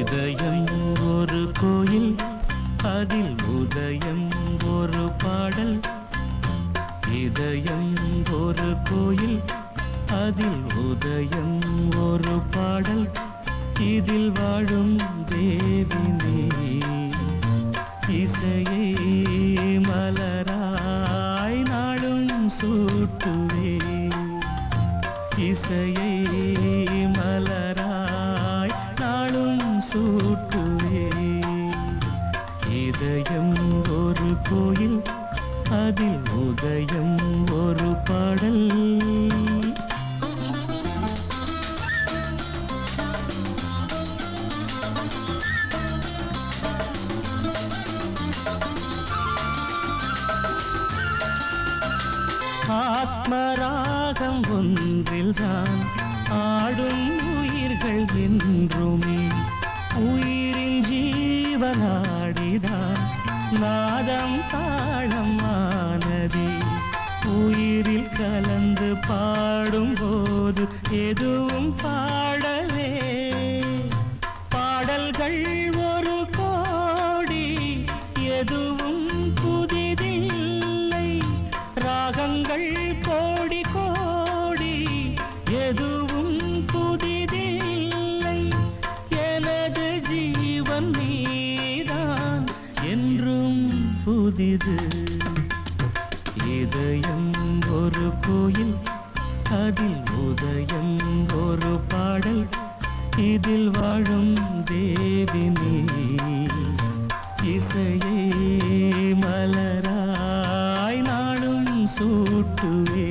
இதயம் ஒரு கோயில், அதில் உதயம் ஒரு பாடல். இதயம் ஒரு கோயில், அதில் உதயம் ஒரு பாடல். இதில் வாழும் தேவி நீ, இசையை மலராய் நாளும் சூட்டுவே. இசையை மலராய் நாளும் சூட்டுவே. இதயம் ஒரு கோயில், அதில் உதயம் ஒரு பாடல். ஆத்மராகம் ஒன்றில்தான் ஆடும் உயிர்கள் என்றுமே. உயிரின் ஜீவனாடிதான் நாதம் தாளம் ஆனதே. உயிரில் கலந்து பாடும்போது எதுவும் பாடலே. பாடல்கள் ஒரு கோடி, எதுவும் புதிதில்லை. ராகங்கள் கோடி கோடி, எதுவும் புதிதில்லை. எனது ஜீவன் நீதான் என்றும் புதிது. இதயம் ஒரு கோயில், அதில் உதயம் ஒரு பாடல். இதில் வாழும் தேவி நீ, இசையை மலராய் நாளும் சூட்டுவே.